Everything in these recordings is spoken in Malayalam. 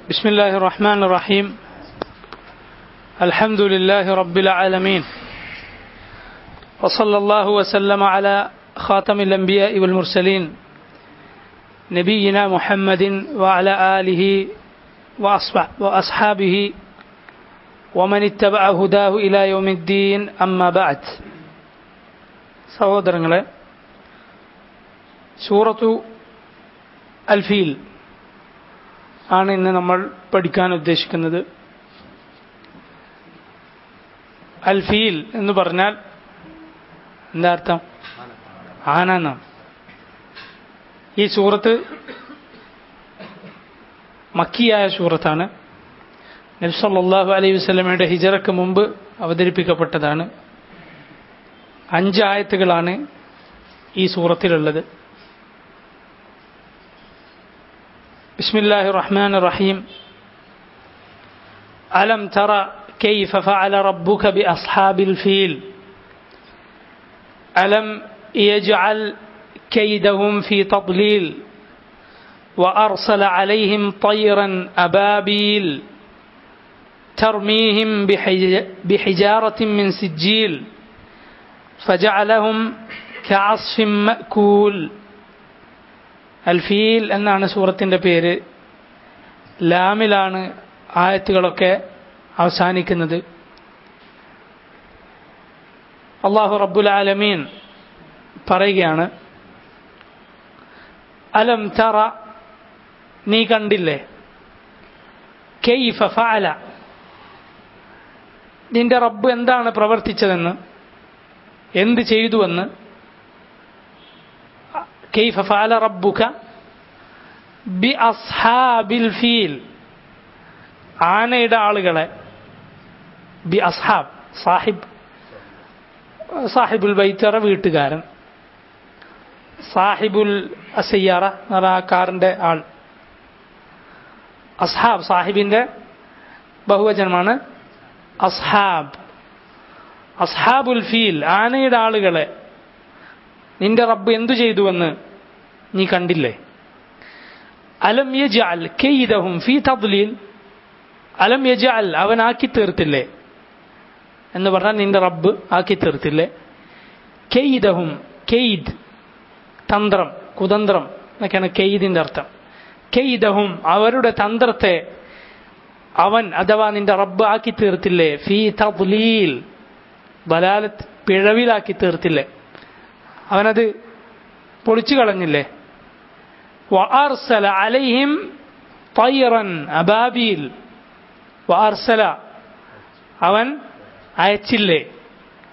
بسم الله الرحمن الرحيم. الحمد لله رب العالمين، وصلى الله وسلم على خاتم الأنبياء والمرسلين نبينا محمد وعلى آله وأصحابه ومن اتبع هداه إلى يوم الدين. أما بعد. സഹോദരങ്ങളെ, സൂറത്തു അൽ ഫീൽ ആണ് ഇന്ന് നമ്മൾ പഠിക്കാൻ ഉദ്ദേശിക്കുന്നത്. അൽ ഫീൽ എന്ന് പറഞ്ഞാൽ എന്താ അർത്ഥം? ആന എന്നാണ്. ഈ സൂറത്ത് മക്കിയായ സൂറത്താണ്. നബി സല്ലല്ലാഹു അലൈഹി വസല്ലമയുടെ ഹിജറക്ക് മുമ്പ് അവതരിപ്പിക്കപ്പെട്ടതാണ്. 5 ആയത്തുകളാണ് ഈ സൂറത്തിലുള്ളത്. ബിസ്മില്ലാഹിർ റഹ്മാനിർ റഹീം. അലം തറ കൈഫ ഫഅല റബ്ബുക ബിഅസ്ഹാബിൽ ഫീൽ അലം യജ്അൽ കൈദഹും ഫീ തദ്ലീൽ വഅർസല അലൈഹിം طيرا അബാബീൽ തർമീഹിം ബിഹിജാറത്തിൻ മിൻ സിജ്ജീൽ ഫജഅലഹും കഅസ്ഫിൻ മഅകൂൽ. അൽ ഫീൽ എന്നാണ് സൂറത്തിൻ്റെ പേര്. ലാമിലാണ് ആയത്തുകളൊക്കെ അവസാനിക്കുന്നത്. അല്ലാഹു റബ്ബുൽ ആലമീൻ പറയുകയാണ്, അലം തറ, നീ കണ്ടില്ലേ? കൈഫ ഫഅല, നിന്റെ റബ്ബ് എന്താണ് പ്രവർത്തിച്ചതെന്ന്, എന്ത് ചെയ്തുവെന്ന്. കൈഫ ഫഅല റബ്ബുക ബിഅസ്ഹാബിൽ ഫീൽ, ആനയുടെ ആളുകളെ. ബി അസ്ഹാബ്, സാഹിബുൽ ബൈത്തറ, വീട്ടുകാരൻ. സാഹിബുൽ അസയ്യാറ എന്ന് പറഞ്ഞ കാറിൻ്റെ ആൾ. അസ്ഹാബ് സാഹിബിൻ്റെ ബഹുവചനമാണ് അസ്ഹാബ്. അസ്ഹാബുൽ ഫീൽ, ആനയുടെ ആളുകളെ നിന്റെ റബ്ബ് എന്തു ചെയ്തുവെന്ന് നീ കണ്ടില്ലേ? അലം യജ്അൽ കൈദഹും ഫീ തദ്ലീൽ, അലം യജ്അൽ, അവൻ ആക്കി തീർത്തില്ലേ എന്ന് പറഞ്ഞാൽ നിന്റെ റബ്ബ് ആക്കി തീർത്തില്ലേ? കൈദഹും, കെയ്ദ് തന്ത്രം, കുതന്ത്രം എന്നൊക്കെയാണ് കെയ്ദിൻ്റെ അർത്ഥം. കെയ്ദഹും, അവരുടെ തന്ത്രത്തെ അവൻ അഥവാ നിന്റെ റബ്ബ് ആക്കി തീർത്തില്ലേ? ഫീ തദ്ലീൽ, ദലാലത്ത്, പിഴവിലാക്കി തീർത്തില്ലേ? അവനത് പൊളിച്ചു കളഞ്ഞില്ലേ? വഅർസല അലൈഹിം طيرا അബാബീൽ, വഅർസല, അവൻ അയച്ചില്ലേ?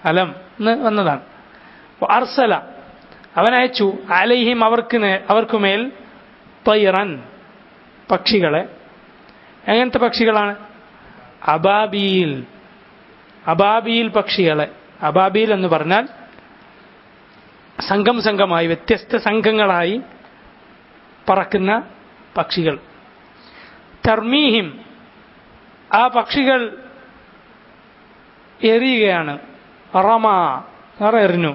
അലം എന്ന് വന്നതാണ്. വഅർസല, അവൻ അയച്ചു, അലൈഹിം, അവർക്കുമേൽ طيرا, പക്ഷികളെ. എങ്ങനത്തെ പക്ഷികളാണ്? അബാബീൽ, അബാബീൽ പക്ഷികളെ. അബാബീൽ എന്ന് പറഞ്ഞാൽ സംഘം സംഘമായി, വ്യത്യസ്ത സംഘങ്ങളായി പറക്കുന്ന പക്ഷികൾ. തർമീഹിം, ആ പക്ഷികൾ എറിയുകയാണ്. റമ, എറിഞ്ഞു.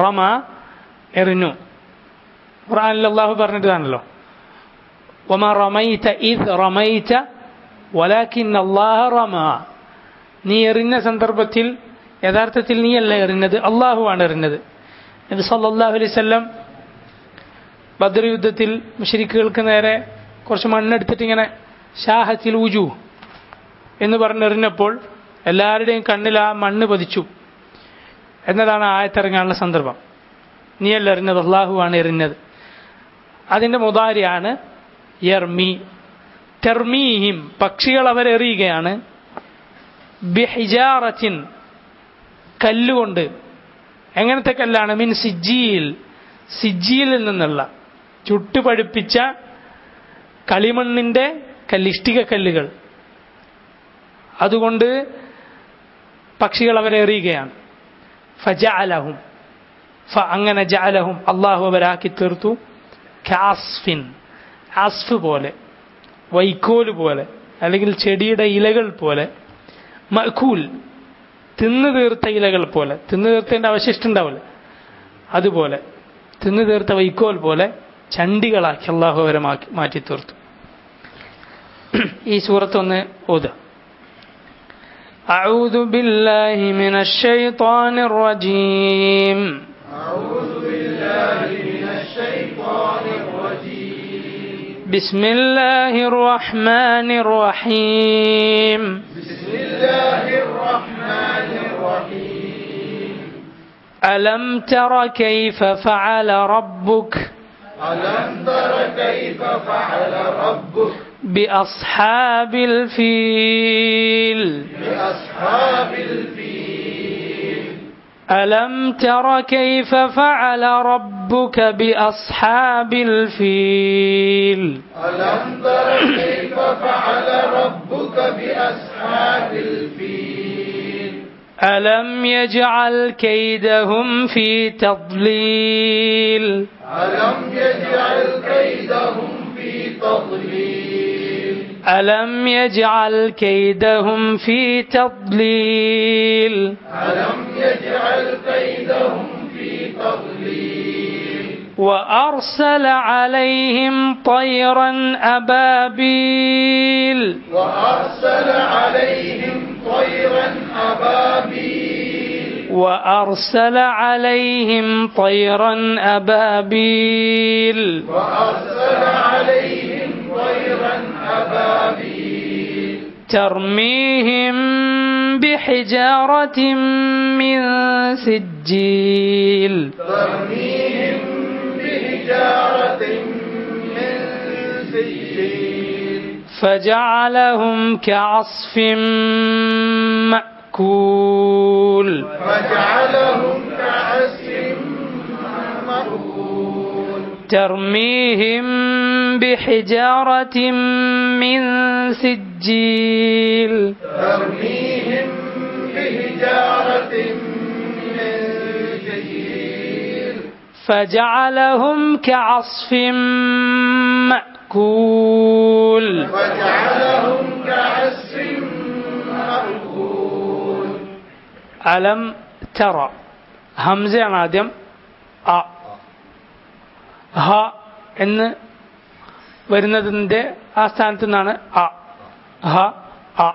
റമ, എറിഞ്ഞു. ഖുർആനിൽ അല്ലാഹു പറഞ്ഞിട്ടാണല്ലോ, വമാ റമൈത ഇദ് റമൈത വലാകിന്ന അല്ലാഹ റമ, നീ എറിഞ്ഞ സന്ദർഭത്തിൽ യഥാർത്ഥത്തിൽ നീയല്ല എറിഞ്ഞത്, അള്ളാഹുവാണ് എറിഞ്ഞത്. നബി സല്ലല്ലാഹു അലൈഹി വസല്ലം ബദർ യുദ്ധത്തിൽ മുശ്രിക്കുകൾക്ക് നേരെ കുറച്ച് മണ്ണെടുത്തിട്ട് ഇങ്ങനെ ഷാഹത്തിൽ ഉജു എന്ന് പറഞ്ഞെറിഞ്ഞപ്പോൾ എല്ലാവരുടെയും കണ്ണിൽ ആ മണ്ണ് പതിച്ചു എന്നതാണ് ആയത്തിറങ്ങാനുള്ള സന്ദർഭം. നീയല്ല എറിഞ്ഞത്, അള്ളാഹുവാണ് എറിഞ്ഞത്. അതിൻ്റെ മുദാരിയാണ് യർമി. തർമീഹിം, പക്ഷികൾ അവരെറിയുകയാണ്. ബിഹിജാറത്തിൻ, കല്ലുകൊണ്ട്. എങ്ങനത്തെ കല്ലാണ്? മിൻ സിജ്ജീൽ, സിജ്ജീലിൽ നിന്നുള്ള ചുട്ടുപഴുപ്പിച്ച കളിമണ്ണിൻ്റെ കല്ല്, ഇഷ്ടിക കല്ലുകൾ. അതുകൊണ്ട് പക്ഷികൾ അവരെ എറിയുകയാണ്. ഫജഅലഹും, അങ്ങനെ ജഅലഹും, അള്ളാഹു അവരാക്കി തീർത്തു. കാസ്ഫിൻ, ആസ്ഫ് പോലെ, വൈക്കോല് പോലെ, അല്ലെങ്കിൽ ചെടിയുടെ ഇലകൾ പോലെ. മഅകൂൽ, തിന്നു തീർത്ത ഇലകൾ പോലെ, തിന്നു തീർത്തതിൻ്റെ അവശിഷ്ടം ഉണ്ടാവില്ല, അതുപോലെ തിന്നു തീർത്ത വൈക്കോൽ പോലെ ചണ്ടികളാക്കി അള്ളാഹു അവരെ മാറ്റി തീർത്തു. ഈ സൂറത്ത് ഒന്ന് ഓതുക. أعوذ بالله من الشيطان الرجيم. أعوذ بالله من الشيطان الرجيم. بسم الله الرحمن الرحيم. بسم الله الرحمن الرحيم. ألم تر كيف فعل ربك ألم تر كيف فعل ربك بأصحاب الفيل بأصحاب الفيل. ألم تر كيف فعل ربك بأصحاب الفيل ألم تر كيف فعل ربك بأصحاب الفيل. ألم يجعل كيدهم في تضليل ألم يجعل كيدهم في تضليل. ألم يجعل كيدهم في تضليل ألم يجعل كيدهم في تضليل. وأرسل عليهم طيرا أبابيل وأرسل عليهم طيرا أبابيل. وأرسل عليهم طيرا أبابيل وأرسل عليهم طيرا أبابيل. ترميهم بحجارة من سجيل ترميهم بحجارة من سجيل. فجعلهم كعصف مأكول فجعلهم كعصف مأكول. ترميهم بحجارة من سجيل ترميهم بحجارة من سجيل. فجعلهم كعصف مأكول فجعلهم كعصف مأكول. ألم ترى همزة ആദ്യം അ ഹ എന്ന് വരുന്നതിൻ്റെ ആ സ്ഥാനത്ത് നിന്നാണ് അ ഹ അ.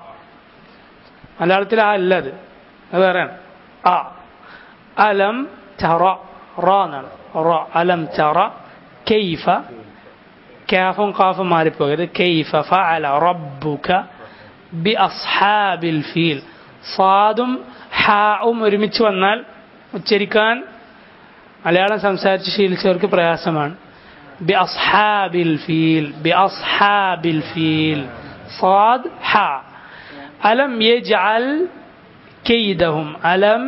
മലയാളത്തിൽ ആ അല്ല, അത് വേറെയാണ്. അ അലം തറ റ എന്നാണ്. റ അലം തറ കൈഫ, കാഫും കാഫും മാറിപ്പോകരുത്. കൈഫ ഫഅല റബ്ബുക ബി അസ്ഹാബിൽ ഫീൽ. സാദും ഹാവും ഒരുമിച്ച് വന്നാൽ ഉച്ചരിക്കാൻ മലയാളം സംസാരിച്ച് ശീലിച്ചവർക്ക് പ്രയാസമാണ്. ബി അസ്ഹാബിൽ ഫീൽ, ബി അസ്ഹാബിൽ ഫീൽ. സാദ് ഹ. അലം യജ്അൽ കൈദഹും, അലം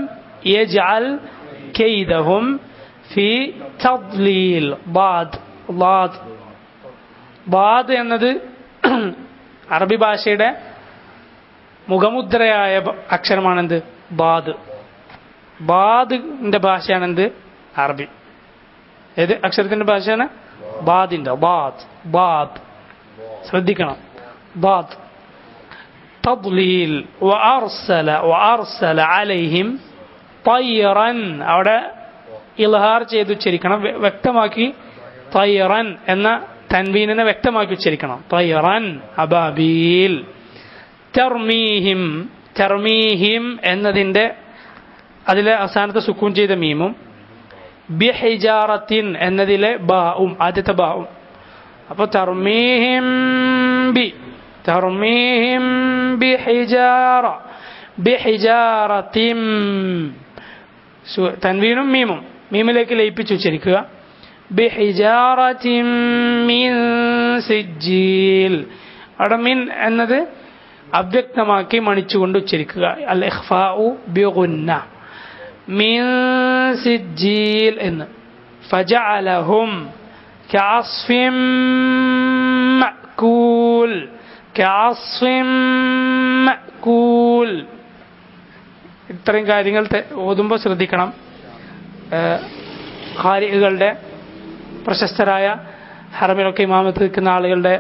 യജ്അൽ കൈദഹും ഫി തദ്ലീൽ. ബാദ് ബാദ് ബാദ് എന്നത് അറബി ഭാഷയുടെ മുഖമുദ്രയായ അക്ഷരമാണെന്ത്? ബാദ്. ബാദിന്റെ ഭാഷയാണെന്ത്? അറബി. ഏത് അക്ഷരത്തിന്റെ ഭാഷയാണ്? ബാദിന്റെ. ബാദ് ബാദ് ശ്രദ്ധിക്കണം. ബാദ് തദ്ലീൽ. വഅർസല അലൈഹിം തയ്റൻ, അവിടെ ഇൽഹാർ ചെയ്ത് ഉച്ചരിക്കണം, വ്യക്തമാക്കി. തയ്റൻ എന്ന തൻവീനിനെ വ്യക്തമാക്കി ഉച്ചരിക്കണം. തയ്റൻ അബാബീൽ. തർമീഹിം, തർമീഹിം എന്നതിൻ്റെ അതിലെ അവസാനത്തെ സുക്കൂൻ ചെയ്ത മീമും ബിഹിജാറത്തിൻ എന്നതിലെ ബാഉം, ആദ്യത്തെ ബാഉം. അപ്പോൾ തർമീഹിം ബി, തർമീഹിം ബിഹിജാറ, ബിഹിജാറത്തിൻ. തൻവീനും മീമും മീമിലേക്ക് ലയിപ്പിച്ച് ഉച്ചരിക്കുക. ബിഹിജാറത്തിൻ മിൻ സിജ്ജീൽ. അവിടെ മിൻ എന്നത് അവ്യക്തമാക്കി മണിച്ചുകൊണ്ട് ഉച്ചരിക്കുക. അൽ ഇഖ്ഫാഉ ബിഗുന്ന. മിൻ സിജ്ജീൽ എന്ന്. ഫജഅലഹും കഅസ്ഫിൻ മഅകൂൽ, കഅസ്ഫിൻ മഅകൂൽ. ഇത്രയും കാര്യങ്ങൾ ഓതുമ്പോൾ ശ്രദ്ധിക്കണം. ഖാരികളുടെ, പ്രശസ്തരായ ഹറമിലൊക്കെ ഇമാമത്ത് നിൽക്കുന്ന ആളുകളുടെ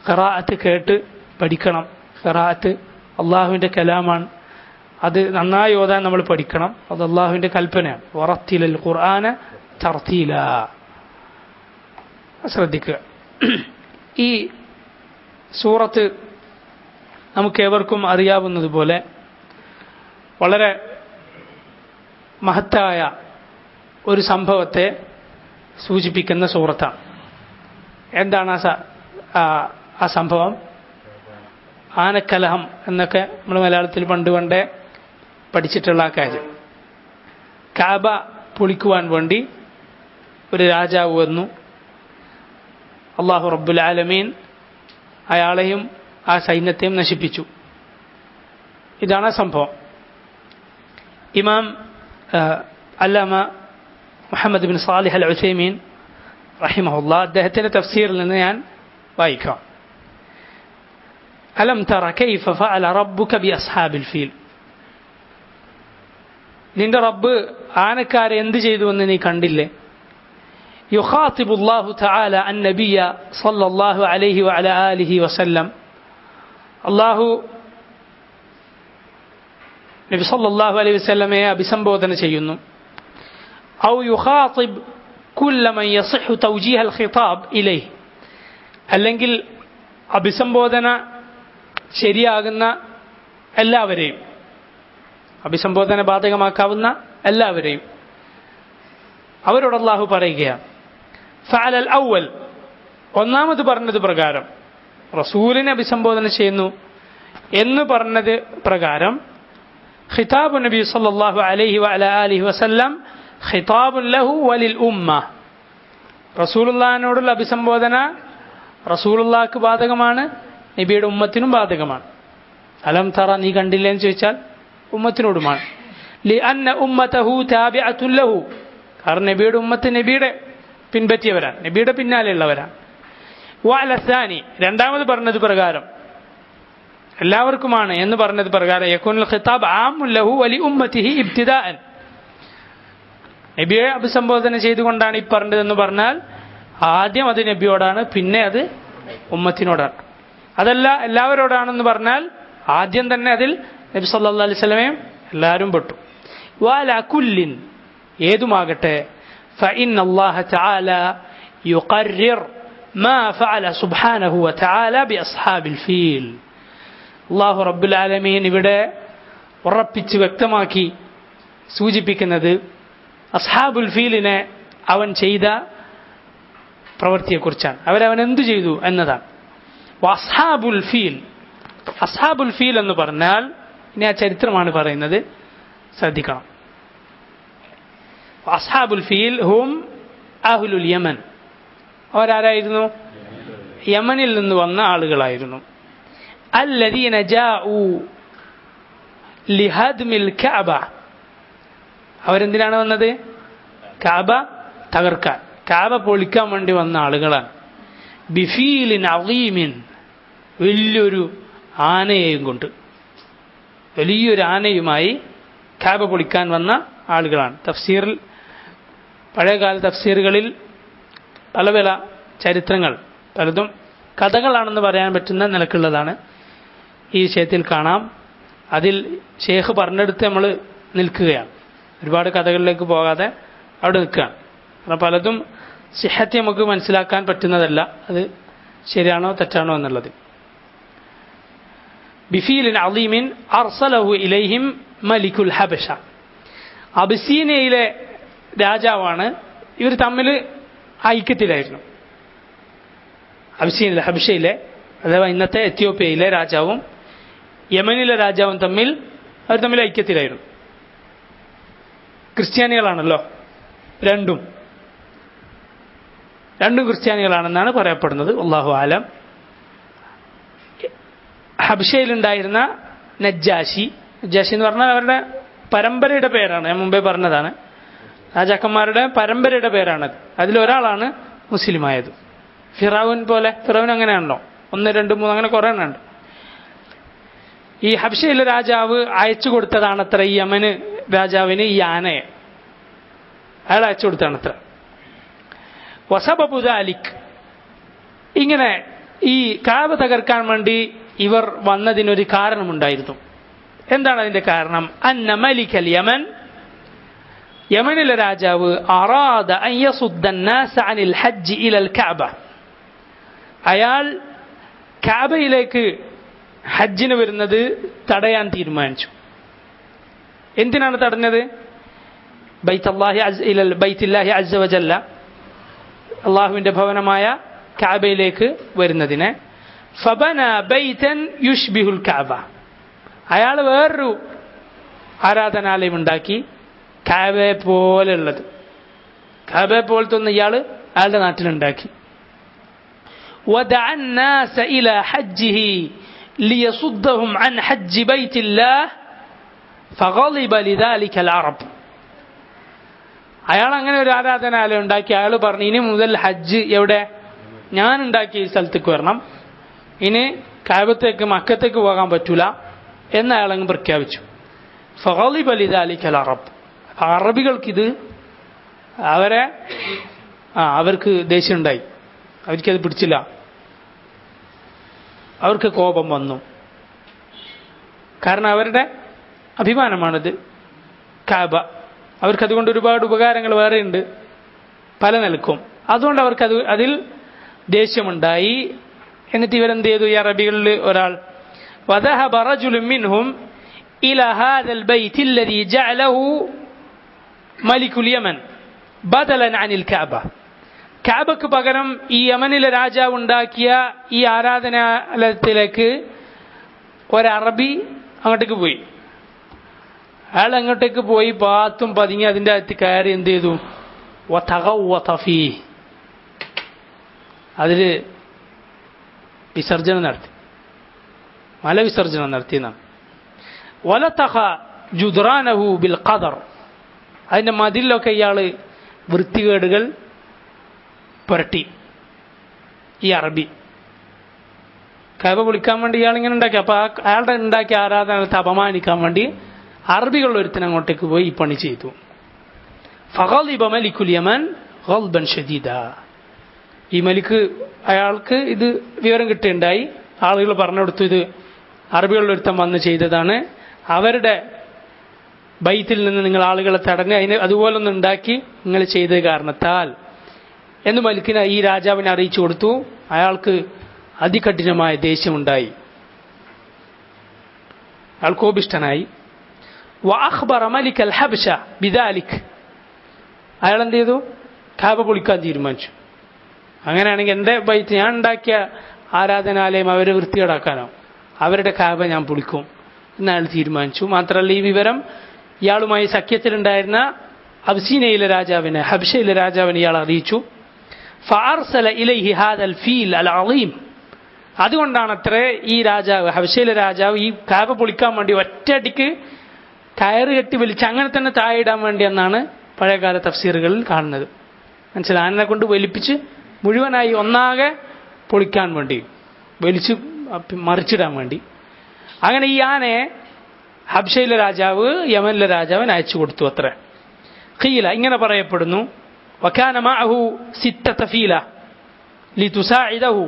ഖിറാഅത്ത് കേട്ട് പഠിക്കണം. ഖിറാഅത്ത് അള്ളാഹുവിൻ്റെ കലാമാണ്. അത് നന്നായി ഓതാൻ നമ്മൾ പഠിക്കണം. അത് അള്ളാഹുവിൻ്റെ കൽപ്പനയാണ്. വറത്തിലൽ ഖുർആന തർത്തീല. ശ്രദ്ധിക്കുക. ഈ സൂറത്ത് നമുക്കേവർക്കും അറിയാവുന്നതുപോലെ വളരെ മഹത്തായ ഒരു സംഭവത്തെ സൂചിപ്പിക്കുന്ന സൂറത്താണ്. എന്താണ് ആ സംഭവം? ആനക്കലഹം എന്നൊക്കെ നമ്മൾ മലയാളത്തിൽ പണ്ടേ പഠിച്ചിട്ടുള്ള ആ കാര്യം. കാബ പൊളിക്കുവാൻ വേണ്ടി ഒരു രാജാവ് വന്നു. അല്ലാഹു റബ്ബുൽ ആലമീൻ അയാളെയും ആ സൈന്യത്തെയും നശിപ്പിച്ചു. ഇതാണ് ആ സംഭവം. ഇമാം അല്ലാമ മുഹമ്മദ് ബിൻ സാലിഹ് അൽ ഉസൈമീൻ റഹിമഹുല്ലാഹ് അദ്ദേഹത്തിന്റെ തഫ്സീറിൽ നിന്ന് ഞാൻ വായിക്കാം. അലം തറ കൈഫ ഫഅല റബ്ബുക ബി അസ്ഹാബിൽ ഫീൽ. നിന്റെ റബ്ബ് ആനക്കാരെ എന്ത് ചെയ്തു എന്ന് നീ കണ്ടില്ലേ? യുഖാതിബു അല്ലാഹു തആല അൻ-നബിയ സല്ലല്ലാഹു അലൈഹി വഅലാ ആലിഹി വസല്ലം. അല്ലാഹു നബി സല്ലല്ലാഹു അലൈഹി വസല്ലമയെ അഭിസംബോധന ചെയ്യുന്നു. ഔ യുഖാതിബ് കുല്ല മൻ യസിഹു തൗജീഹ അൽ-ഖിതാബ് ഇലൈഹി. അല്ലെങ്കിൽ അഭിസംബോധന ശരിയാകുന്ന എല്ലാവരെയും, അഭിസംബോധന ബാധകമാക്കാവുന്ന എല്ലാവരെയും അവരോട് അല്ലാഹു പറയുകയാണ്. ഫഅലൽ അവൽ, ഒന്നാമത് പറഞ്ഞത് പ്രകാരം റസൂലിനെ അഭിസംബോധന ചെയ്യുന്നു എന്ന് പറഞ്ഞത് പ്രകാരം ഖിതാബു നബി സല്ലല്ലാഹു അലൈഹി വഅലാ ആലിഹി വസല്ലം ഖിതാബുൻ ലഹു വലിൽ ഉമ്മ. റസൂലുള്ളാഹിനോടുള്ള അഭിസംബോധന റസൂലുള്ളാഹിക്ക് ബാധകമാണ്, നബിയുടെ ഉമ്മത്തിനും ബാധകമാണ്. അലം തറ, നീ കണ്ടില്ലേ എന്ന് ചോദിച്ചാൽ ഉമ്മത്തിനോടുമാണ്. ലിഅന്ന ഉമ്മതഹു താബിഅത്തുൻ ലഹു, കാരണം നബിയുടെ ഉമ്മത്ത് നബിയുടെ പിൻപറ്റിയവരാണ്, നബിയുടെ പിന്നാലെയുള്ളവരാണ്. വഅല സാനി, രണ്ടാമത് പറഞ്ഞത് പ്രകാരം എല്ലാവർക്കുമാണ് എന്ന് പറഞ്ഞത് പ്രകാരം യകൂനുൽ ഖിതാബ് ആമുൻ ലഹു വലി ഉമ്മതിഹി ഇബ്തിദാഅൻ. നബിയെ അഭിസംബോധന ചെയ്തുകൊണ്ടാണ് ഈ പറഞ്ഞതെന്ന് പറഞ്ഞാൽ ആദ്യം അത് നബിയോടാണ്, പിന്നെ അത് ഉമ്മത്തിനോടാണ്. അതല്ല എല്ലാവരോടാണെന്ന് പറഞ്ഞാൽ ആദ്യം തന്നെ അതിൽ നബി സല്ലല്ലാഹു അലൈഹി വസല്ലമയും എല്ലാവരും പെട്ടു. വഅലാ കുല്ലിൻ, ഏതുമാകട്ടെ فإن الله تعالى يقرر ما فعل سبحانه وتعالى بأصحاب الفيل. അല്ലാഹു റബ്ബുൽ ആലമീൻ ഇവിടെ ഉറപ്പിച്ച് വ്യക്തമാക്കി സൂചിപ്പിക്കുന്നത് അസ്ഹാബുൽ ഫീലിനെ അവൻ ചെയ്ത പ്രവൃത്തിയെക്കുറിച്ചാണ്. അവൻ എന്തു ചെയ്തു എന്നതാണ്. അസ്ഹാബുൽ ഫീൽ, അസ്ഹാബുൽ ഫീൽ എന്ന് പറഞ്ഞാൽ ഇനി ആ ചരിത്രമാണ് പറയുന്നത്, ശ്രദ്ധിക്കണം. അസ്ഹാബുൽ ഫീൽ ഹും അഹ്ലുൽ യമൻ. അവരാരായിരുന്നു? യമനിൽ നിന്ന് വന്ന ആളുകളായിരുന്നു. അല്ലദീന ജാഉ ലിഹദ്മിൽ കഅബ. അവരെന്തിനാണ് വന്നത്? കഅബ തകർക്കാൻ, കഅബ പൊളിക്കാൻ വേണ്ടി വന്ന ആളുകളാണ്. ബിഫീലിൻ അളീമിൻ, വലിയൊരു ആനയെയും കൊണ്ട്, വലിയൊരു ആനയുമായി കഅബ പൊളിക്കാൻ വന്ന ആളുകളാണ്. തഫ്സീറിൽ, പഴയകാല തഫ്സീറുകളിൽ പല പല ചരിത്രങ്ങൾ, പലതും കഥകളാണെന്ന് പറയാൻ പറ്റുന്ന നിലക്കുള്ളതാണ് ഈ വിഷയത്തിൽ കാണാം. അതിൽ ഷേഖ് പറഞ്ഞെടുത്ത് നമ്മൾ നിൽക്കുകയാണ്, ഒരുപാട് കഥകളിലേക്ക് പോകാതെ അവിടെ നിൽക്കുകയാണ്. കാരണം പലതും സിഹത്ത് നമുക്ക് മനസ്സിലാക്കാൻ പറ്റുന്നതല്ല, അത് ശരിയാണോ തെറ്റാണോ എന്നുള്ളത്. ബിഫീലിൻ അളീമിൻ അർസലഹു ഇലൈഹിം മലിക്കുൽ ഹബശ. അബിസീനയിലെ രാജാവാണ്. ഇവർ തമ്മിൽ ഐക്യത്തിലായിരുന്നു. അബിസീനയിലെ, ഹബശയിലെ, അഥവാ ഇന്നത്തെ എത്യോപ്യയിലെ രാജാവും യമനിലെ രാജാവും അവർ തമ്മിൽ ഐക്യത്തിലായിരുന്നു. ക്രിസ്ത്യാനികളാണല്ലോ രണ്ടും ക്രിസ്ത്യാനികളാണെന്നാണ് പറയപ്പെടുന്നത്. അല്ലാഹു ആലം. ഹബശയിലുണ്ടായിരുന്ന നജ്ജാശി എന്ന് പറഞ്ഞാൽ അവരുടെ പരമ്പരയുടെ പേരാണ്, ഞാൻ മുമ്പേ പറഞ്ഞതാണ്. രാജാക്കന്മാരുടെ പരമ്പരയുടെ പേരാണത്. അതിലൊരാളാണ് മുസ്ലിമായത്. ഫിറൗൻ പോലെ, ഫിറൗൻ അങ്ങനെയാണല്ലോ, 1, 2, 3 അങ്ങനെ കുറേ എണ്ണമുണ്ട്. ഈ ഹബശയിലെ രാജാവ് അയച്ചു കൊടുത്തതാണത്ര ഈ യമന് രാജാവിന് ഈ ആനയെ, അയാൾ അയച്ചു കൊടുത്താണത്ര. വസബബു ദാലിക്, ഇങ്ങനെ ഈ കഅബ തകർക്കാൻ വേണ്ടി ഇവർ വന്നതിനൊരു കാരണമുണ്ടായിരുന്നു. എന്താണ് അതിന്റെ കാരണം? അന്ന മലികൽ യമൻ, യമനിലെ രാജാവ് അറാദ അൻ യസുദ്ദ അന്നാസ അനിൽ ഹജ്ജ് ഇലൽ കഅബ, അയാൾ കാബയിലേക്ക് ഹജ്ജിന് വരുന്നത് തടയാൻ തീരുമാനിച്ചു. എന്തിനാണ് തടഞ്ഞത്? ബൈത്തുല്ലാഹി അസ്സ വജല്ല, അള്ളാഹുവിന്റെ ഭവനമായ കാബയിലേക്ക് വരുന്നതിനെ. ഫബന ബൈതൻ യുഷ്ബിഹുൽ കാബ, അയാൾ വേറൊരു ആരാധനാലയം ഉണ്ടാക്കി, കാബയെ പോലെയുള്ളത്. കാബയെ പോലത്തെ ഒന്ന് ഇയാൾ അയാളുടെ നാട്ടിലുണ്ടാക്കി. വദഅ الناس إلى حجه ليصدهم عن حج بيت الله فغضب لذلك العرب. അയാൾ അങ്ങനെ ഒരു ആരാധനാലയം ഉണ്ടാക്കി. അയാൾ പറഞ്ഞു, ഇനി മുതൽ ഹജ്ജ് എവിടെ? ഞാൻ ഉണ്ടാക്കിയ ഈ സ്ഥലത്തേക്ക് വരണം, ഇനി കാബത്തേക്ക് മക്കത്തേക്ക് പോകാൻ പറ്റൂല എന്ന് അയാളങ്ങ് പ്രഖ്യാപിച്ചു. ഫഗളിബ ലിദാലിക അറബ്, അറബികൾക്കിത് അവർക്ക് ദേഷ്യം ഉണ്ടായി, അവർക്കത് പിടിച്ചില്ല, അവർക്ക് കോപം വന്നു. കാരണം അവരുടെ അഭിമാനമാണിത് കാബ. അവർക്കതുകൊണ്ട് ഒരുപാട് ഉപകാരങ്ങൾ വേറെയുണ്ട് പല നിലക്കും. അതുകൊണ്ട് അവർക്കത് അതിൽ ദേഷ്യമുണ്ടായി. എന്നിട്ട് ഇവരെന്ത് ചെയ്തു? ഈ അറബികളിൽ ഒരാൾ وذهب رجل منهم إلى هذا البيت الذي جعله ملك اليمن بدلا عن الكعبة. കാബക്ക് പകരം ഈ യമനിലെ രാജാവ് ഉണ്ടാക്കിയ ഈ ആരാധനാലയത്തിലേക്ക് ഒരറബി അങ്ങോട്ടേക്ക് പോയി. അയാൾ അങ്ങോട്ടേക്ക് പോയി പാത്തും പതുങ്ങി അതിൻ്റെ അകത്ത് കയറി എന്ത് ചെയ്തു? അതിൽ വിസർജനം നടത്തി, മലവിസർജനം നടത്തിയെന്നാണ്. വലതഖ ജുദ്റാനഹു ബിൽ ഖദർ, അതിൻ്റെ മതിലൊക്കെ ഇയാൾ വൃത്തികേടുകൾ പുരട്ടി. ഈ അറബി കഅബ പൊളിക്കാൻ വേണ്ടി ഇയാൾ ഇങ്ങനെ ഉണ്ടാക്കി. അപ്പോൾ അയാളുടെ ഉണ്ടാക്കിയ ആരാധനത്തെ അപമാനിക്കാൻ വേണ്ടി അറബികൾ ഒരുത്തൻ അങ്ങോട്ടേക്ക് പോയി ഈ പണി ചെയ്തു. ഫഗളിബ മലിക്കുൽ യമൻ ഗൾബൻ ഷദീദ. ഈ മലിക്ക് അയാൾക്ക് ഇത് വിവരം കിട്ടുകയുണ്ടായി. ആളുകൾ പറഞ്ഞു കൊടുത്തു, ഇത് അറബികളുടെ ഒരുത്തൻ വന്ന് ചെയ്തതാണ്, അവരുടെ ബൈത്തിൽ നിന്ന് നിങ്ങൾ ആളുകളെ തടഞ്ഞ് അതിന് അതുപോലൊന്നും ഉണ്ടാക്കി നിങ്ങൾ ചെയ്ത കാരണത്താൽ എന്ന് മലിക്കിനെ ഈ രാജാവിനെ അറിയിച്ചു കൊടുത്തു. അയാൾക്ക് അതികഠിനമായ ദേഷ്യമുണ്ടായി, അയാൾ കോപിഷ്ഠനായി. വഅഖ്ബറ മലിക് അൽ ഹബ്ശ ബിദാലിക്, അയാൾ എന്ത് ചെയ്തു? കാബ പൊളിക്കാൻ തീരുമാനിച്ചു. അങ്ങനെയാണെങ്കിൽ എൻ്റെ ബൈത്ത്, ഞാൻ ഉണ്ടാക്കിയ ആരാധനാലയം അവരെ വൃത്തികേടാക്കാനോ? അവരുടെ കാബ ഞാൻ പൊളിക്കും എന്ന് അയാൾ തീരുമാനിച്ചു. മാത്രമല്ല, ഈ വിവരം ഇയാളുമായി സഖ്യത്തിലുണ്ടായിരുന്ന അബ്സീനയിലെ രാജാവിനെ, ഹബ്ശയിലെ രാജാവിനെ ഇയാൾ അറിയിച്ചു. ഫഅർസല ഇലൈഹി ഹാദൽ ഫീൽ അൽ അളീം. അതുകൊണ്ടാണ് അത്രേ ഈ രാജാവ്, ഹബ്ശയിലെ രാജാവ്, ഈ കാബ പൊളിക്കാൻ വേണ്ടി ഒറ്റയടിക്ക് കയറ് കെട്ടി വലിച്ച് അങ്ങനെ തന്നെ താഴെയിടാൻ വേണ്ടി എന്നാണ് പഴയകാല തഫ്സീറുകളിൽ കാണുന്നത്. മനസ്സിലായി? ആനനെ കൊണ്ട് വലിപ്പിച്ച് മുഴുവനായി ഒന്നാകെ പൊളിക്കാൻ വേണ്ടി, വലിച്ച് മറിച്ചിടാൻ വേണ്ടി. അങ്ങനെ ഈ ആനയെ ഹബ്ശയിലെ രാജാവ് യമനിലെ രാജാവിന് അയച്ചു കൊടുത്തു അത്ര. ഖീല, ഇങ്ങനെ പറയപ്പെടുന്നു, വകാന മഅഹു സിത്തത ഫീല ലിതുസാഇദഹു.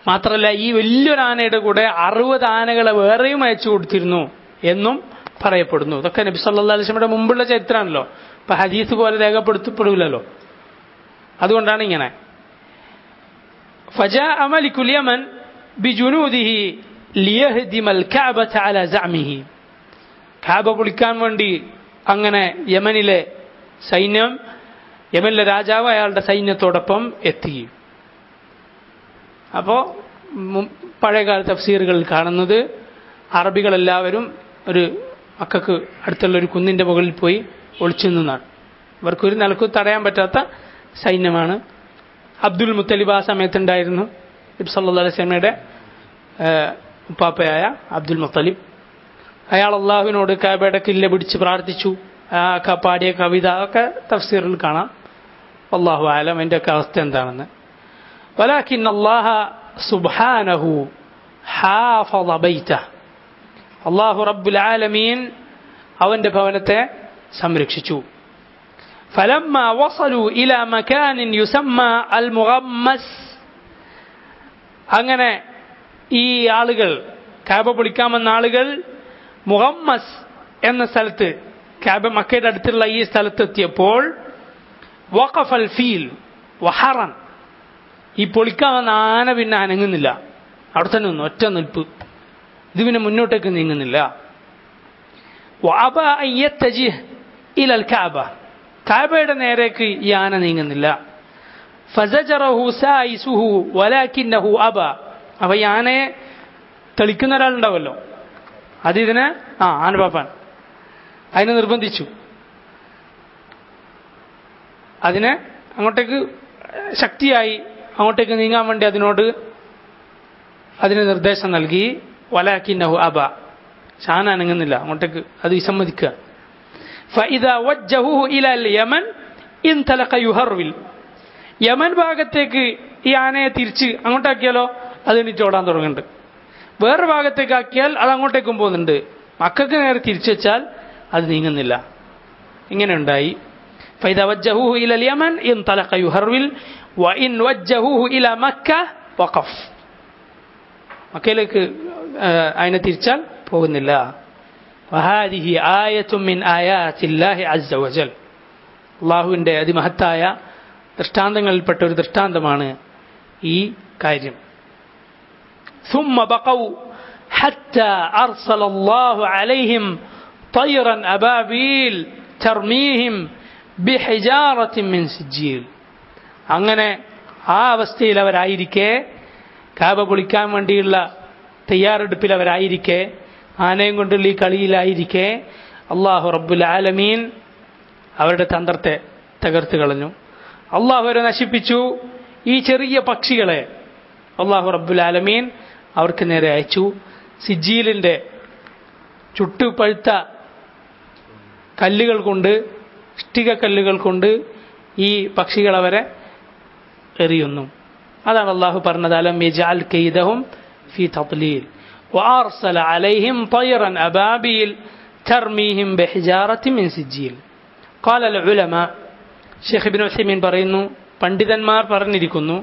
മാത്രമല്ല, ഈ വലിയൊരു ആനയുടെ കൂടെ 60 ആനകളെ വേറെയും അയച്ചു കൊടുത്തിരുന്നു എന്നും പറയപ്പെടുന്നു. ഇതൊക്കെ നബി സല്ലല്ലാഹു അലൈഹി വസല്ലമയുടെ മുമ്പുള്ള ചരിത്രമാണല്ലോ, ഇപ്പൊ ഹദീസ് പോലെ രേഖപ്പെടുത്തപ്പെടില്ലല്ലോ. അതുകൊണ്ടാണ് ഇങ്ങനെ. فجاء ملك اليمن بجنوده ليهدم الكعبة على زعمه. കാബ പൊളിക്കാൻ വേണ്ടി അങ്ങനെ യമനിലെ സൈന്യം, യമനിലെ രാജാവ് അയാളുടെ സൈന്യത്തോടൊപ്പം എത്തി. അപ്പോൾ പഴയകാല തഫ്സീറുകളിൽ കാണുന്നത് അറബികളെല്ലാവരും ഒരു മക്കൾക്ക് അടുത്തുള്ള ഒരു കുന്നിൻ്റെ മുകളിൽ പോയി ഒളിച്ചു നിന്നാണ്. ഇവർക്കൊരു നിലക്കും തടയാൻ പറ്റാത്ത സൈന്യമാണ്. അബ്ദുൽ മുത്തലിബ് ആ സമയത്തുണ്ടായിരുന്നു, നബി സല്ലല്ലാഹു അലൈഹി വസല്ലമയുടെ ഉപ്പാപ്പയായ അബ്ദുൽ മുത്തലിബ്. അയാൾ അള്ളാഹുവിനോട് കഅബയുടെ കില്ല പിടിച്ച് പ്രാർത്ഥിച്ചു. പാടിയ കവിത ഒക്കെ തഫ്സീറിൽ കാണാം. അല്ലാഹു അഅലം എൻ്റെ ഒക്കെ അവസ്ഥ എന്താണെന്ന്. വലാകിൻ അല്ലാഹ സുബ്ഹാനഹു ഹാഫള ബൈതഹു. അല്ലാഹു റബ്ബുൽ ആലമീൻ അവൻ്റെ ഭവനത്തെ സംരക്ഷിച്ചു. فلما وصلوا إلى مكان يسمى المغمس. അങ്ങനെ ഈ ആളുകൾ, കാബ പൊളിക്കാമെന്ന ആളുകൾ മുഗമ്മസ് എന്ന സ്ഥലത്ത്, കാബ മക്കയുടെ അടുത്തുള്ള ഈ സ്ഥലത്തെത്തിയപ്പോൾ വഖഫൽ ഫീൽ വഹറൻ, ഈ പൊളിക്കാൻ വന്ന ആന പിന്നെ അനങ്ങുന്നില്ല, അവിടെ തന്നെ നിന്നു, ഒറ്റ നിൽപ്പ്. ഇത് പിന്നെ മുന്നോട്ടേക്ക് നീങ്ങുന്നില്ല. കഅബയുടെ നേരേക്ക് ഈ ആന നീങ്ങുന്നില്ല. ഫസജറഹു സായിസുഹു വലാകിന്നഹു അബ. അപ്പൊ ഈ ആനയെ തെളിക്കുന്ന ഒരാളുണ്ടാവല്ലോ, അതിതിനെ ആനപാപ്പാൻ അതിനെ നിർബന്ധിച്ചു. അതിനെ അങ്ങോട്ടേക്ക് ശക്തിയായി അങ്ങോട്ടേക്ക് നീങ്ങാൻ വേണ്ടി അതിന് നിർദ്ദേശം നൽകി. വലാകിന്നഹു അബ. ആന അനങ്ങുന്നില്ല, അങ്ങോട്ടേക്ക് അത് വിസമ്മതിക്കുക. ഫഇദാ വജ്ജഹുഹു ഇലൽ യമൻ ഇൻതലഖ യുഹർവിൽ. യമൻ ഭാഗത്തേക്ക് ഈ ആനയെ തിരിച്ച് അങ്ങോട്ടാക്കിയാലോ അത് എണീറ്റ് ഓടാൻ തുടങ്ങുന്നുണ്ട്. വേറെ ഭാഗത്തേക്ക് ആക്കിയാൽ അത് അങ്ങോട്ടേക്കും പോകുന്നുണ്ട്. മക്കൾക്ക് നേരെ തിരിച്ചു വെച്ചാൽ അത് നീങ്ങുന്നില്ല. ഇങ്ങനെ ഉണ്ടായി. فإذا وجهوه إلى اليمن انطلق يهرول وإن وجهوه إلى مكة وقف. മക്കയിലേക്ക് അതിനെ തിരിച്ചാൽ പോകുന്നില്ല. وهذه آية من آيات الله عز وجل. അല്ലാഹുവിന്റെ അതിമഹത്തായ ദൃഷ്ടാന്തങ്ങളിൽപ്പെട്ട ഒരു ദൃഷ്ടാന്തമാണ് ഈ കാര്യം. ثم بقوا حتى أرسل الله عليهم طيرا أبابيل ترميهم بحجارة من سجيل. അങ്ങനെ ആ അവസ്ഥയിൽ അവരായിരിക്കെ, കാബ പൊളിക്കാൻ വേണ്ടിയുള്ള തയ്യാറെടുപ്പിൽ അവരായിരിക്കെ, ആനയും കൊണ്ടുള്ള ഈ കളിയിലായിരിക്കെ അല്ലാഹു റബ്ബുൽ ആലമീൻ അവരുടെ തന്ത്രത്തെ തകർത്ത് കളഞ്ഞു. അല്ലാഹു അവരെ നശിപ്പിച്ചു. ഈ ചെറിയ പക്ഷികളെ അല്ലാഹു റബ്ബുൽ ആലമീൻ അവർക്ക് നേരെ അയച്ചു. സിജീലിന്റെ ചുട്ടുപഴുത്ത കല്ലുകൾ കൊണ്ട്, ഇഷ്ടിക കല്ലുകൾ കൊണ്ട് ഈ പക്ഷികൾ അവരെ എറിയുന്നു. അതാണ് അല്ലാഹു പറഞ്ഞത്, അലം യജ്അൽ കൈദഹും ഫീ തദ്ലീൽ വഅർസല അലൈഹിം طيرا അബാബീൽ തർമീഹിം ബിഹിജാറത്തിൻ മിൻ സിജീൽ. ഖാല അൽ ഉലമാ, ശൈഖ് ഇബ്നു ഉസൈമീൻ പറയുന്നു, പണ്ഡിതന്മാർ പറഞ്ഞിരിക്കുന്നു,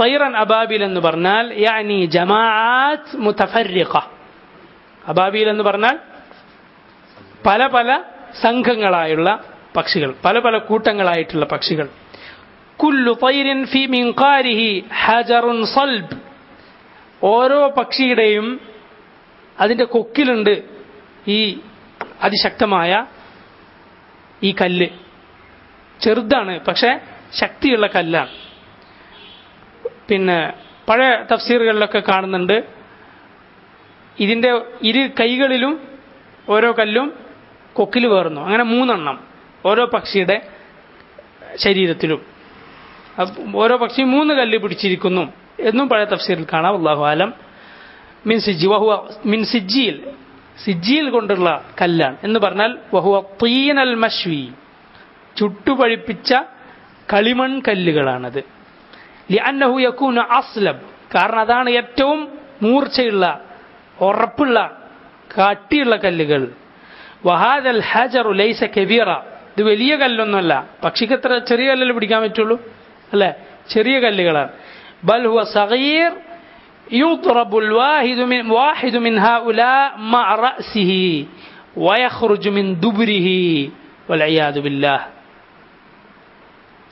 طيرا അബാബീൽ എന്ന് പറഞ്ഞാൽ യാനി ജമാഅത്ത് മുതഫർരിഖ. അബാബീൽ എന്ന് പറഞ്ഞാൽ പല പല സംഘങ്ങളായുള്ള പക്ഷികൾ, പല പല കൂട്ടങ്ങളായിട്ടുള്ള പക്ഷികൾ. കുല്ലു طيرٍ ഫീ മിൻഖാരിഹി ഹജറുൻ സൽബ്. ഓരോ പക്ഷിയുടെയും അതിൻ്റെ കൊക്കിലുണ്ട് ഈ അതിശക്തമായ ഈ കല്ല്. ചെറുതാണ്, പക്ഷെ ശക്തിയുള്ള കല്ലാണ്. പിന്നെ പഴയ തഫ്സീറുകളിലൊക്കെ കാണുന്നുണ്ട്, ഇതിൻ്റെ ഇരു കൈകളിലും ഓരോ കല്ലും കൊക്കിൽ വേർന്നു. അങ്ങനെ 3 എണ്ണം ഓരോ പക്ഷിയുടെ ശരീരത്തിലും. ഓരോ പക്ഷി 3 കല്ല് പിടിച്ചിരിക്കുന്നു എന്നും പഴയ തഫ്സീറിൽ കാണാം. അല്ലാഹു ആലം. മിൻ സിജീൽ, സിജീൽ കൊണ്ടുള്ള കല്ലാണ് എന്ന് പറഞ്ഞാൽ വഹുവ തീനൽ മശ്വി, ചുട്ടുപഴിപ്പിച്ച കളിമൺ കല്ലുകളാണത്. ലിഅന്നഹു യകൂനു അസ്ലബ്, കാരണം അതാണ് ഏറ്റവും മൂർച്ചയുള്ള, ഉറപ്പുള്ള, കട്ടിയുള്ള കല്ലുകൾ. വഹാദൽ ഹജറു ലൈസ കബീറ, ഇത് വലിയ കല്ലൊന്നുമല്ല. പക്ഷിക്ക് എത്ര ചെറിയ കല്ലല്ലേ പിടിക്കാൻ പറ്റുള്ളൂ, അല്ലേ? ചെറിയ കല്ലുകളാണ്. ബൽ ഹുവ സഗീർ യുദ്റബുൽ വാഹിദു മിൻ ഹൗലാ മഅ റഅസിഹി വയഖ്റുജു മിൻ ദുബ്രിഹി വൽഇയാദു ബില്ലാഹ്.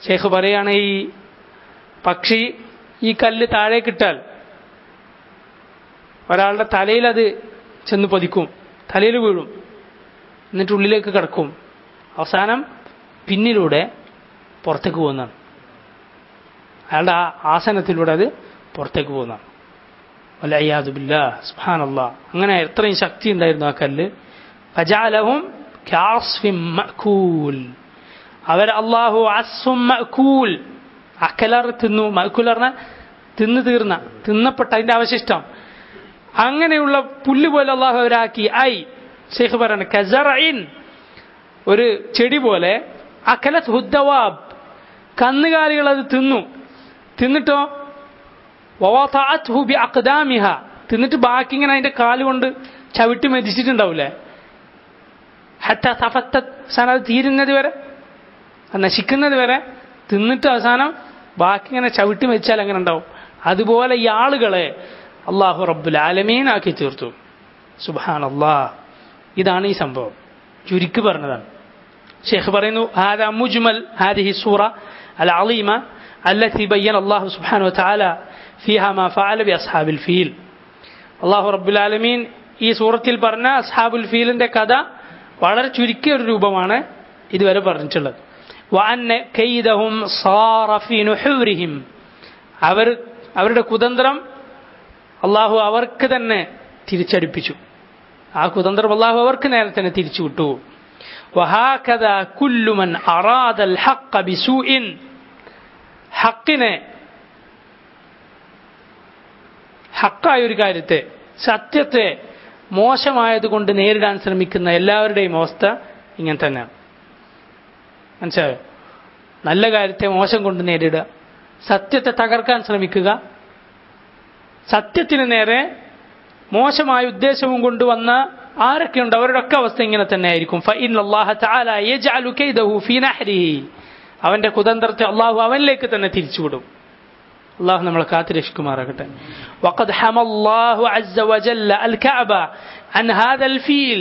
ശൈഖ് പറയാണ്, ഈ പക്ഷി ഈ കല്ല് താഴേക്കിട്ടാൽ ഒരാളുടെ തലയിൽ അത് ചെന്ന് പതിക്കും, തലയിൽ വീഴും, എന്നിട്ട് ഉള്ളിലേക്ക് കിടക്കും, അവസാനം പിന്നിലൂടെ പുറത്തേക്ക് പോകുന്നതാണ്. അയാളുടെ ആ ആസനത്തിലൂടെ അത് പുറത്തേക്ക് പോകുന്നതാണ്. വൽഇയാദു ബില്ലാഹ്, സുബ്ഹാനല്ലാഹ്. അങ്ങനെ എത്രയും ശക്തി ഉണ്ടായിരുന്നു ആ കല്ല്. ഫജഅലഹും കഅസ്ഫിൻ മഅകൂൽ, അവർ അല്ലാഹു അസ്ഫുൻ മഅകൂൽ, അക്കലർ തിന്നു, മഅകൂൽ പറഞ്ഞാൽ തിന്നു തീർന്ന, തിന്നപ്പെട്ട അതിന്റെ അവശിഷ്ടം, അങ്ങനെയുള്ള പുല്ല് പോലെ അല്ലാഹു അവരാക്കി. ഐ ശൈഖ് പറയാണ് കസറഇൻ, ഒരു ചെടി പോലെ, അക്കലത് ഹുദ്ദവാബ്, കന്നുകാലികൾ അത് തിന്നു. തിന്നിട്ടോ വവതഅത്ഹു ബിഅഖ്ദാമിഹ, തിന്നിട്ട് ബാക്കി ഇങ്ങനെ അതിന്റെ കാലുകൊണ്ട് ചവിട്ടി മെതിച്ചിട്ടുണ്ടാവൂലേ, ഹത്താ സഫത്തത്, അവസാനം അത് തീരുന്നത് വരെ, നശിക്കുന്നത് വരെ തിന്നിട്ട് അവസാനം ബാക്കി ഇങ്ങനെ ചവിട്ടി മെതിച്ചാൽ അങ്ങനെ ഉണ്ടാവും. അതുപോലെ ഈ ആളുകളെ അല്ലാഹു റബ്ബുൽ ആലമീൻ ആക്കി തീർത്തു. സുബ്ഹാനല്ലാഹ്. ഇതാണ് ഈ സംഭവം, ചുരുക്കി പറഞ്ഞതാണ്. ഷെയ്ഖ് പറയുന്നു, ഹാദാ മുജ്മൽ ഹാദിഹി സൂറ അൽ അളീമ التي بين الله سبحانه وتعالى فيها ما فعل بأصحاب الفيل. അള്ളാഹു റബ്ബുൽ ആലമീൻ ഈ സൂറത്തിൽ പറഞ്ഞ അസ്ഹാബുൽ ഫീലിന്റെ കഥ വളരെ ചുരുക്കിയ ഒരു രൂപമാണ് ഇതുവരെ പറഞ്ഞിട്ടുള്ളത്. വഅന്ന കൈദഹും സാറ ഫീ നുഹൂരിഹിം, അവരുടെ കുതന്ത്രം അള്ളാഹു അവർക്ക് തന്നെ തിരിച്ചടിപ്പിച്ചു. ആ കുതന്ത്രം അള്ളാഹു അവർക്ക് നേരെ തന്നെ തിരിച്ചു വിട്ടു. വഹാകദാ കുല്ലു മൻ അറാദൽ ഹഖ്ഖ ബിസൂഇൻ, ഹഖിനെ ഹക്കായ ഒരു കാര്യത്തെ, സത്യത്തെ മോശമായതുകൊണ്ട് നേരിടാൻ ശ്രമിക്കുന്ന എല്ലാവരുടെയും അവസ്ഥ ഇങ്ങനെ തന്നെയാണ്. മനസ്സിലായോ? നല്ല കാര്യത്തെ മോശം കൊണ്ട് നേരിടുക, സത്യത്തെ തകർക്കാൻ ശ്രമിക്കുക, സത്യത്തിന് നേരെ മോശമായ ഉദ്ദേശവും കൊണ്ടുവന്ന ആരൊക്കെയുണ്ട് അവരുടെയൊക്കെ അവസ്ഥ ഇങ്ങനെ തന്നെ ആയിരിക്കും. ഫഇന്നല്ലാഹ തആല യജ്അലു കൈദഹു ഫീ നഹ്രിഹി, അവന്റെ കുതന്ത്രത്തെ അള്ളാഹു അവനിലേക്ക് തന്നെ തിരിച്ചുവിടും. അള്ളാഹു നമ്മളെ കാത്തുരക്ഷിക്കുമാറാകട്ടെ. വഖദ് ഹമല്ലാഹു അസ്സ വജല്ല അൽ കഅബ അൻ ഹാദൽ ഫീൽ,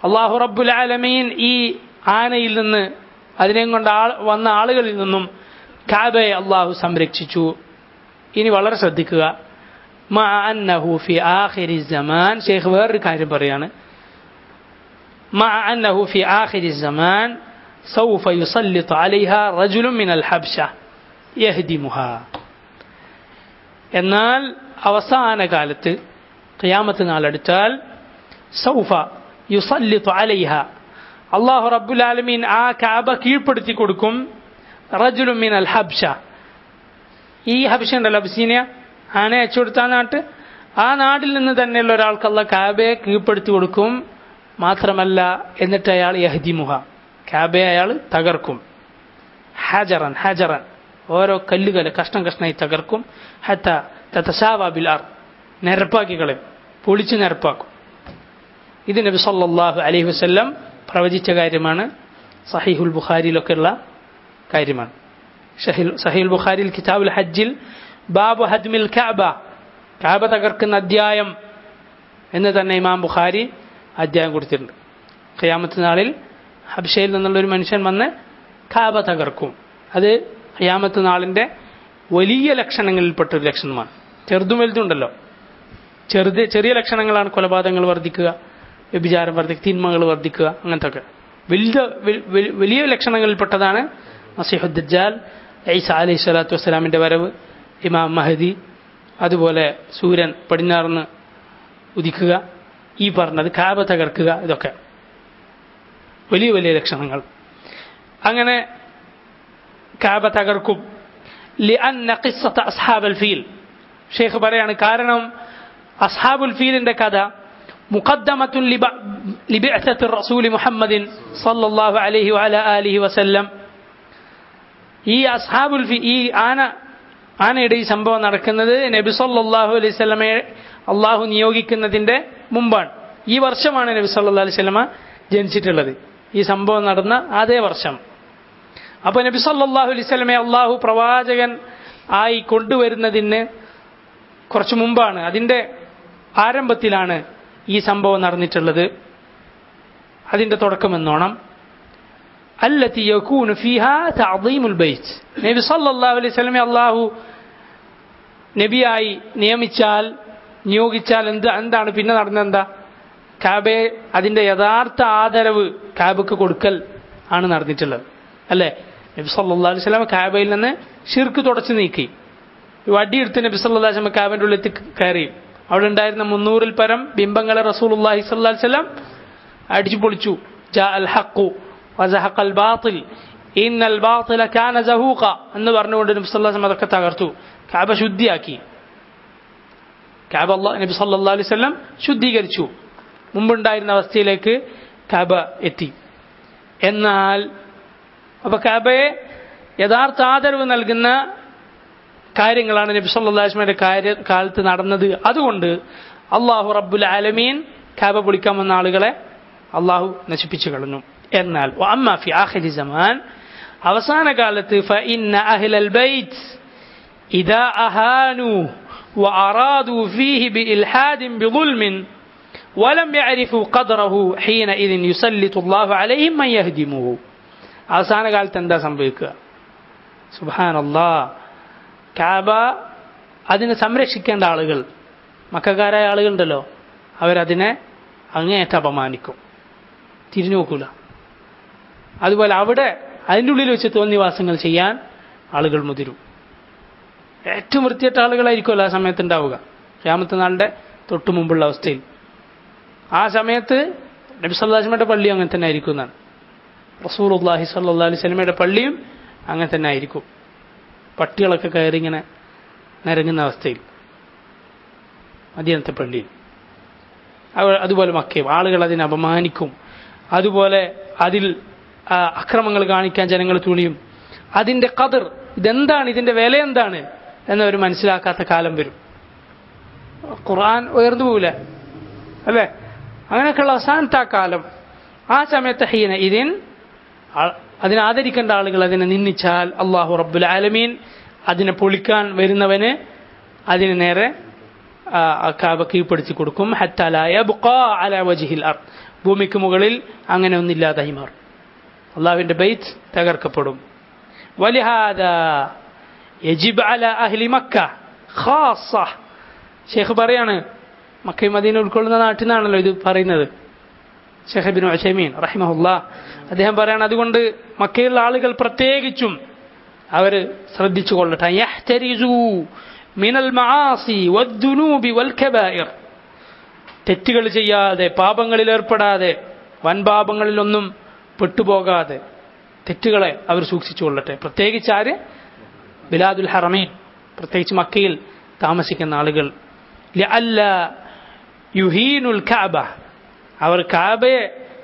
അള്ളാഹു റബ്ബുൽ ആലമീൻ ഈ ആനയിൽ നിന്ന് അതിനെ കൊണ്ട് വന്ന ആളുകളിൽ നിന്നും കഅബയെ അള്ളാഹു സംരക്ഷിച്ചു. ഇനി വളരെ ശ്രദ്ധിക്കുക. മഅ അന്നഹു ഫി ആഖിരി സമാൻ, ശൈഖ് വേറൊരു കാര്യം പറയാണ്. മഅ അന്നഹു ഫി ആഖിരി സമാൻ സൗഫ യുസല്ലിതു അലൈഹാ റജുലുൻ മിനൽ ഹബ്ശ യഹ്ദിമുഹ, എന്നാൽ അവസാന കാലത്ത് ഖിയാമത്ത് നാളെടുത്താൽ സൗഫ യുസല്ലിതു അലൈഹ, അല്ലാഹു റബ്ബുൽ ആലമീൻ ആ കഅബ കീഴ്പ്പെടുത്തി കൊടുക്കും. റജുലുൻ മിനൽ ഹബ്ശ, ഈ ഹബ്ശ ഉണ്ടല്ലോ അബിസീനിയ, ആനയെ അച്ചുകൊടുത്ത നാട്ട്, ആ നാട്ടിൽ നിന്ന് തന്നെയുള്ള ഒരാൾക്ക് അല്ലാഹു കഅബയെ കീഴ്പ്പെടുത്തി കൊടുക്കും. മാത്രമല്ല, എന്നിട്ട് അയാൾ യഹ്ദിമുഹ, കഅബയെ അയാൾ തകർക്കും. ഹജറൻ ഹജറൻ, ഓരോ കല്ലുകൾ കഷ്ണം കഷ്ണമായി തകർക്കും. ഹത്ത തതസാവ ബിൽ അർദ്, നിരപ്പാക്കി കളയും, പൊളിച്ചു നിരപ്പാക്കും. ഇത് നബി സല്ലല്ലാഹു അലൈഹി വസല്ലം പ്രവചിച്ച കാര്യമാണ്. സഹീഹുൽ ബുഖാരിയിലൊക്കെയുള്ള കാര്യമാണ്. സഹീഹുൽ ബുഖാരിയിൽ കിതാബുൽ ഹജ്ജിൽ ബാബു ഹദ്മിൽ കഅബ, കഅബ തകർക്കുന്ന അധ്യായം എന്ന് തന്നെ ഇമാം ബുഖാരി അധ്യായം കൊടുത്തിട്ടുണ്ട്. ഖിയാമത്ത് നാളിൽ ഹബ്ശയിൽ നിന്നുള്ളൊരു മനുഷ്യൻ വന്ന് കഅബ തകർക്കും. അത് ഖിയാമത്ത് നാളിൻ്റെ വലിയ ലക്ഷണങ്ങളിൽപ്പെട്ടൊരു ലക്ഷണമാണ്. ചെറുതും വലുതുണ്ടല്ലോ. ചെറിയ ലക്ഷണങ്ങളാണ് കൊലപാതകങ്ങൾ വർദ്ധിക്കുക, വ്യഭിചാരം വർദ്ധിക്കുക, തിന്മകൾ വർദ്ധിക്കുക, അങ്ങനത്തെ ഒക്കെ. വലിയ ലക്ഷണങ്ങളിൽപ്പെട്ടതാണ് മസീഹുദ് ദജ്ജാൽ, ഈസാ അലൈഹി സ്വലാത്തു വസ്സലാമിൻ്റെ വരവ്, ഇമാം മഹദി, അതുപോലെ സൂര്യൻ പടിഞ്ഞാറുന്ന് ഉദിക്കുക, ഈ പറഞ്ഞത് കഅബ തകർക്കുക, ഇതൊക്കെ വലിയ വലിയ ലക്ഷണങ്ങൾ. അങ്ങനെ കഅബ തകർക്കും. ലിഅന്ന ഖിസ്സത അസ്ഹാബുൽ ഫീൽ, ഷെയ്ഖ് പറയാണ്, കാരണം അസ്ഹാബുൽ ഫീലിന്റെ കഥ മുഖദ്ദമത്തുൻ ലിബിഅസത്തി റസൂലി മുഹമ്മദിൻ സല്ലല്ലാഹു അലൈഹി വഅല ആലിഹി വസല്ലം. ഈ അസ്ഹാബുൽ ഫീൽ, ഈ ആനയുടെ ഈ സംഭവം നടക്കുന്നത് നബി സല്ലല്ലാഹു അലൈഹി വസല്ലമയെ അള്ളാഹു നിയോഗിക്കുന്നതിന്റെ മുമ്പാണ്. ഈ വർഷമാണ് നബി സല്ലല്ലാഹു അലൈഹി വസല്ലമ ജനിച്ചിട്ടുള്ളത്. ഈ സംഭവം നടന്ന അതേ വർഷം. അപ്പോൾ നബി സല്ലല്ലാഹു അലൈഹി വസല്ലമയെ അള്ളാഹു പ്രവാചകൻ ആയി കൊണ്ടുവരുന്നതിന് കുറച്ചു മുമ്പാണ്, അതിൻ്റെ ആരംഭത്തിലാണ് ഈ സംഭവം നടന്നിട്ടുള്ളത്. അതിൻ്റെ തുടക്കമെന്നോണം അല്ലത്തി യകൂനു ഫീഹാ തഅദീമുൽ ബൈത്ത്, നബി സല്ലല്ലാഹു അലൈഹി വസല്ലമയെ അള്ളാഹു നബിയായി നിയോഗിച്ചാൽ എന്താണ് പിന്നെ നടന്നെന്താ? കഅബയെ അതിൻ്റെ യഥാർത്ഥ ആദരവ് കഅബക്ക് കൊടുക്കൽ ആണ് നടന്നിട്ടുള്ളത്, അല്ലേ? നബി സല്ലല്ലാഹു അലൈഹി വസല്ലം കഅബയിൽ നിന്ന് ശിർക്ക് തുടച്ചു നീക്കി. വടിയെടുത്ത് നബി സല്ലല്ലാഹു അലൈഹി വസല്ലം കഅബയുടെ ഉള്ളിൽ കയറി. അവിടെ ഉണ്ടായിരുന്ന 300-ൽ പരം ബിംബങ്ങളെ റസൂലുള്ളാഹി സ്വല്ലല്ലാഹു അലൈഹി വസല്ലം അടിച്ചു പൊളിച്ചു. ജാഅൽ ഹഖ്ഖു വസഹഖൽ ബാത്തിൽ ഇന്നൽ ബാത്തില കാന സഹൂഖ എന്ന് പറഞ്ഞുകൊണ്ട് നബി സല്ലല്ലാഹു അലൈഹി വസല്ലം അതൊക്കെ തകർത്തു. കഅബ ശുദ്ധിയാക്കി. കഅബ നബി സല്ലല്ലാഹു അലൈഹി വസല്ലം ശുദ്ധീകരിച്ചു. മുമ്പുണ്ടായിരുന്ന അവസ്ഥയിലേക്ക് കഅബ എത്തി. എന്നാൽ അപ്പോൾ കഅബയെ യഥാർത്ഥ ആദരവ് നൽകുന്ന കാര്യങ്ങളാണ് നബി സല്ലല്ലാഹു അലൈഹി വസല്ലമയുടെ കാലത്ത് നടന്നത്. അതുകൊണ്ട് അല്ലാഹു റബ്ബുൽ ആലമീൻ കഅബ പൊളിക്കാൻ വന്ന ആളുകളെ അല്ലാഹു നശിപ്പിച്ചു കളഞ്ഞു. എന്നാൽ വഅമ്മാ ഫി ആഖിരി സമാൻ, അവസാന കാലത്ത് ഫഇന്ന അഹ്ലൽ ബൈത്ത് ഇദാ അഹാനു വഅറാദു ഫീഹി ബിഇൽഹാദിൻ ബിളുൽമിൻ വലം യഅരിഫു ഖദ്റഹു ഹീനഇദിൻ യുസല്ലിതു അല്ലാഹു അലൈഹിം മൻ യഹ്ദിമുഹു. അവസാന കാലത്ത് എന്താ സംഭവിക്കുക? സുബ്ഹാനല്ലാഹ്. കാബ അതിനെ സംരക്ഷിക്കേണ്ട ആളുകൾ, മക്കക്കാരായ ആളുകളുണ്ടല്ലോ, അവരതിനെ അങ്ങേയറ്റം അപമാനിക്കും, തിരിഞ്ഞു നോക്കൂല. അതുപോലെ അവിടെ അതിൻ്റെ ഉള്ളിൽ വെച്ച് തോന്നിവാസങ്ങൾ ചെയ്യാൻ ആളുകൾ മുതിരും. ഏറ്റവും വൃത്തിയായിട്ട ആളുകളായിരിക്കുമല്ലോ ആ സമയത്ത് ഉണ്ടാവുക, ഖിയാമത്ത് നാളിൻ്റെ തൊട്ടു മുമ്പുള്ള അവസ്ഥയിൽ. ആ സമയത്ത് നബി സല്ലല്ലാഹു അലൈഹി വസല്ലമയുടെ പള്ളിയും അങ്ങനെ തന്നെ ആയിരിക്കും എന്നാണ്. റസൂലുള്ളാഹി സ്വല്ലല്ലാഹു അലൈഹി വസല്ലമയുടെ പള്ളിയും അങ്ങനെ തന്നെ ആയിരിക്കും. പട്ടികളൊക്കെ കയറി ഇങ്ങനെ നിരങ്ങുന്ന അവസ്ഥയിൽ മദീനത്തെ പള്ളിയിൽ. അതുപോലെ മക്കയും ആളുകൾ അതിനെ അപമാനിക്കും. അതുപോലെ അതിൽ അക്രമങ്ങൾ കാണിക്കാൻ ജനങ്ങൾ തുണിയും. അതിൻ്റെ ഖദർ, ഇതെന്താണ്, ഇതിൻ്റെ വില എന്താണ് എന്നവർ മനസ്സിലാക്കാത്ത കാലം വരും. ഖുർആൻ ഉയർന്നു പോവില്ല അല്ലേ? അങ്ങനെയൊക്കെയുള്ള അവസാനത്തെ ആ കാലം, ആ സമയത്ത് ഹീന അതിനെ ആദരിക്കേണ്ട ആളുകൾ അതിനെ നിന്ദിച്ചാൽ അല്ലാഹു റബ്ബുൽ ആലമീൻ അതിനെ പൊളിക്കാൻ വരുന്നവന് അതിന് നേരെ കാബ കീഴ്പ്പെടുത്തി കൊടുക്കും. ഹത്താ ലാ യബ്ഖാ അലാ വജ്ഹിൽ അർദ്, ഭൂമിക്ക് മുകളിൽ അങ്ങനെ ഒന്നില്ലാതായി മാറും. അല്ലാഹുവിൻ്റെ ബൈത്ത് തകർക്കപ്പെടും. വലിഹാദാ യജിബ് അലാ അഹ്ലി മക്ക ഖാസ്സ, ഷെയ്ഖ് പറയാണ്, മക്കയും മദീന ഉൾക്കൊള്ളുന്ന നാട്ടിൽ നിന്നാണല്ലോ ഇത് പറയുന്നത്. ഷെയ്ഖ് ഇബ്നു ഉസൈമീൻ റഹിമഹുല്ലാഹ് അദ്ദേഹം പറയാണ്, അതുകൊണ്ട് മക്കയിലുള്ള ആളുകൾ പ്രത്യേകിച്ചും അവർ ശ്രദ്ധിച്ചു കൊള്ളട്ടെ. യഹ്തരിസു മിനൽ മആസി വദ്ദുനൂബി വൽ കബായിർ, തെറ്റുകൾ ചെയ്യാതെ, പാപങ്ങളിൽ ഏർപ്പെടാതെ, വൻപാപങ്ങളിലൊന്നും പെട്ടുപോകാതെ തെറ്റുകളെ അവർ സൂക്ഷിച്ചു കൊള്ളട്ടെ. പ്രത്യേകിച്ച് ആര്? ബിലാദുൽ ഹറമീൻ, പ്രത്യേകിച്ച് മക്കയിൽ താമസിക്കുന്ന ആളുകൾ. ലഅല്ലാ യുഹീനുൽ കഅബ, അവർ കാബയെ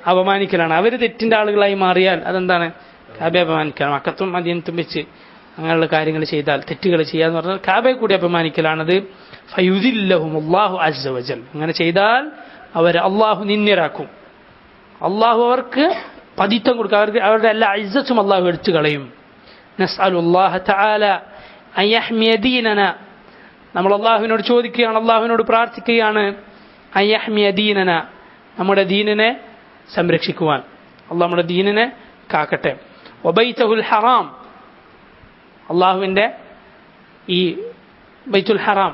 അപമാനിക്കലാണ്. അവർ തെറ്റിൻ്റെ ആളുകളായി മാറിയാൽ അതെന്താണ്? കാബയെ അപമാനിക്കലാണ്. മക്കത്തും മദീനത്തും വെച്ച് അങ്ങനെയുള്ള കാര്യങ്ങൾ ചെയ്താൽ, തെറ്റുകൾ ചെയ്യാന്ന് പറഞ്ഞാൽ കാബയെ കൂടി അപമാനിക്കലാണത്. ഫയുദില്ലഹുമുല്ലാഹു അസ്സ വജൽ, അങ്ങനെ ചെയ്താൽ അവരെ അള്ളാഹു നിന്ദ്യരാക്കും. അള്ളാഹു അവർക്ക് പതിത്വം കൊടുക്കും, അവർക്ക് അവരുടെ എല്ലാ ഇസ്സത്തും അള്ളാഹു എടുത്തു കളയും. നസ്അലുല്ലാഹ തആല അൻ യഹ്മിയ ദീനന, നമ്മൾ അള്ളാഹുവിനോട് ചോദിക്കുകയാണ്, അള്ളാഹുവിനോട് പ്രാർത്ഥിക്കുകയാണ്, അൻ യഹ്മിയ ദീനന, നമ്മുടെ ദീനിനെ സംരക്ഷിക്കുവാൻ. അള്ളാഹു നമ്മുടെ ദീനിനെ കാക്കട്ടെ. വബൈതഹുൽ ഹറാം, അള്ളാഹുവിൻ്റെ ഈ ബൈത്തുൽ ഹറാം,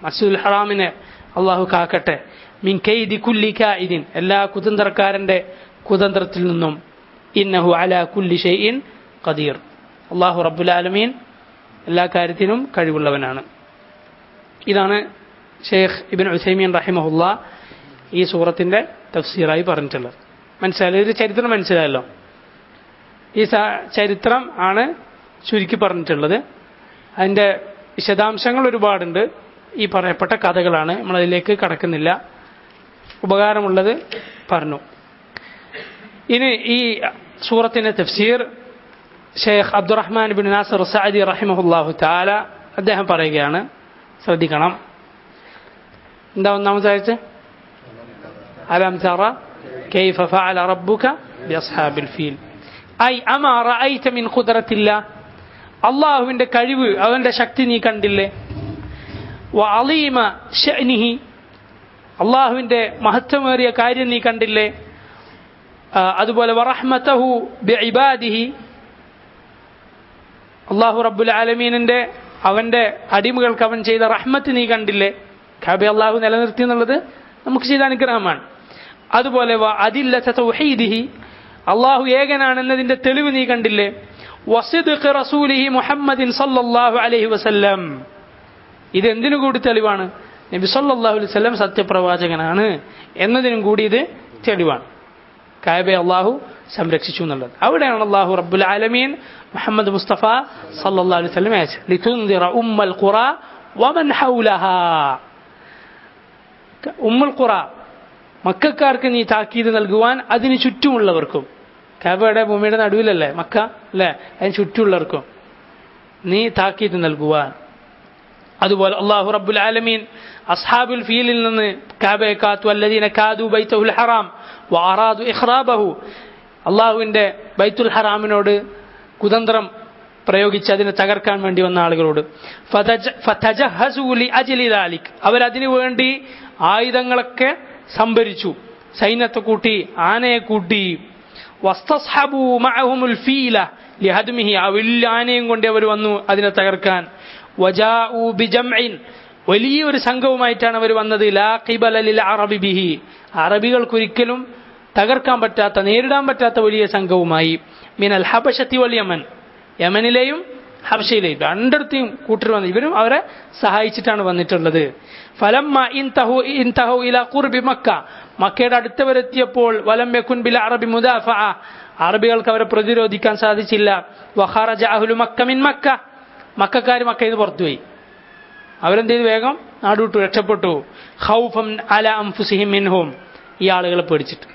മസ്ജിദുൽ ഹറാമിനെ അള്ളാഹു കാക്കട്ടെ. മിൻ കൈദി കുല്ലി കായിദിൻ, എല്ലാ കുതന്ത്രക്കാരൻ്റെ കുതന്ത്രത്തിൽ നിന്നും. ഇന്നഹു അലാ കുല്ലി ഷൈഇൻ ഖദീർ, അള്ളാഹു റബ്ബുൽ ആലമീൻ എല്ലാ കാര്യത്തിനും കഴിവുള്ളവനാണ്. ഇതാണ് ഷെയ്ഖ് ഇബ്നു ഉസൈമീൻ റഹിമഹുല്ലാ ഈ സൂറത്തിൻ്റെ തഫ്സീറായി പറഞ്ഞിട്ടുള്ളത്. മനസ്സിലായല്ലോ? ഇത് ചരിത്രം മനസ്സിലായല്ലോ? ഈ ചരിത്രം ആണ് ചുരുക്കി പറഞ്ഞിട്ടുള്ളത്. അതിൻ്റെ വിശദാംശങ്ങൾ ഒരുപാടുണ്ട്. ഈ പറയപ്പെട്ട കഥകളാണ്, നമ്മളതിലേക്ക് കടക്കുന്നില്ല. ഉപകാരമുള്ളത് പറഞ്ഞു. ഇനി ഈ സൂറത്തിൻ്റെ തഫ്സീർ Sheikh Abdulrahman bin Nasser Saadi റഹിമഹുല്ലാഹു തആല അദ്ദേഹം പറയുകയാണ്, ശ്രദ്ധിക്കണം. എന്താ ഒന്നാമത്തെ ആയത്ത്? അലം തറ കൈഫ ഫഅല റബ്ബുക ബിഅസ്ഹാബിൽ ഫീൽ, ഐ അമാ റഅയ്ത മിൻ ഖുദ്റത്തില്ലാഹ്, അല്ലാഹുവിൻ്റെ കഴിവ്, അവൻ്റെ ശക്തി നീ കണ്ടില്ലേ? വഅളീമ ശഅനിഹി, അല്ലാഹുവിൻ്റെ മഹത്വമേറിയ കാര്യം നീ കണ്ടില്ലേ? അതുപോലെ വറഹ്മതഹു ബിഇബാദിഹി, അല്ലാഹു റബ്ബുൽ ആലമീനിൻ്റെ അവൻ്റെ അടിമകൾക്ക് അവൻ ചെയ്ത റഹ്മത്ത് നീ കണ്ടില്ലേ? കാബ അല്ലാഹു നിലനിർത്തി എന്നുള്ളത് നമുക്ക് ചെയ്ത അനുഗ്രഹമാണ്. അതുപോലെ അദില്ലത തൗഹീദിഹി, അല്ലാഹു ഏകനാണെന്നതിൻ്റെ തെളിവ് നീ കണ്ടില്ലേ? വസിദ്ഖ് റസൂലിഹി മുഹമ്മദിൻ സല്ലല്ലാഹു അലൈഹി വസല്ലം, ഇത് എന്തിനു കൂടി തെളിവാണ്? നബി സല്ലല്ലാഹു അലൈഹി വസല്ലം സത്യപ്രവാചകനാണ് എന്നതിനും കൂടി ഇത് തെളിവാണ്. കാബയെ അള്ളാഹു സംരക്ഷിച്ചു എന്നുള്ളത്. അവിടെയാണ് അള്ളാഹു റബ്ബുൽ ആലമീൻ മുഹമ്മദ് മുസ്തഫ സല്ലല്ലാഹു അലൈഹി വസല്ലം അയച്ചത്. ലിതുൻദിറ ഉമ്മൽ ഖുറ വമൻ ഹൗലഹാ, ഉമ്മുൽ ഖുറ മക്കക്കാർക്ക് നീ താക്കീത് നൽകുവാൻ അതിന് ചുറ്റുമുള്ളവർക്കും. കാബയുടെ ഭൂമിയുടെ നടുവിലല്ലേ മക്ക അല്ലേ? അതിന് ചുറ്റുമുള്ളവർക്കും നീ താക്കീത് നൽകുവാൻ. അതുപോലെ അള്ളാഹു റബ്ബുൽ ആലമീൻ അസ്ഹാബുൽ ഫീലിൽ നിന്ന് കാബയെ കാത്തു. അല്ലദീന കാദു ബൈത്തുൽ ഹറാം വഅറാദു ഇഖ്റാബഹു, അള്ളാഹുവിൻ്റെ ബൈത്തുൽ ഹറാമിനോട് കുതന്ത്രം പ്രയോഗിച്ച് അതിനെ തകർക്കാൻ വേണ്ടി വന്ന ആളുകളോട്. ഫതജഹസു ലിഅജ്ലി ദാലിക്, അവരതിനു വേണ്ടി ആയുധങ്ങളൊക്കെ സംഭരിച്ചു, സൈന്യത്തെ കൂട്ടി, ആനയെ കൂട്ടി. വസ്തസ്ഹബു മഅഹുമുൽ ഫീല ലിഹദ്മിഹി, ആ വലിയ ആനയും കൊണ്ട് അവർ വന്നു അതിനെ തകർക്കാൻ. വജാഉ ബിജംഇൻ, വലിയൊരു സംഘവുമായിട്ടാണ് അവർ വന്നത്. ലാ ഖിബല ലിൽ അറബി ബിഹി, അറബികൾക്കൊരിക്കലും തകർക്കാൻ പറ്റാത്ത, നേരിടാൻ പറ്റാത്ത വലിയ സംഘവുമായി. മിനൽ ഹബശത്തി വൽ യമൻ, യമനിലെയും ഹബശയിലെയും രണ്ടിടത്തെയും കൂട്ടർ വന്നു. ഇവരും അവരെ സഹായിച്ചിട്ടാണ് വന്നിട്ടുള്ളത്. ഫലമ്മ ഇൻതഹു ഇലാ ഖുർബി മക്ക, മക്കയുടെ അടുത്തവരെത്തിയപ്പോൾ വലം യകുൻ ബിൽ അറബി മുദാഫഅ, അറബികൾക്ക് അവരെ പ്രതിരോധിക്കാൻ സാധിച്ചില്ല. വഖറജ അഹ്ലു മക്ക മിൻ മക്ക, മക്കക്കാർ മക്കയിൽ നിന്ന് പുറത്തുപോയി. അവരെന്ത് ചെയ്തു? വേഗം നാടുവിട്ടു, രക്ഷപ്പെട്ടു. ഖൗഫൻ അലാ അൻഫുസിഹിം മിൻഹും, ഈ ആളുകളെ പേടിച്ചിട്ട്.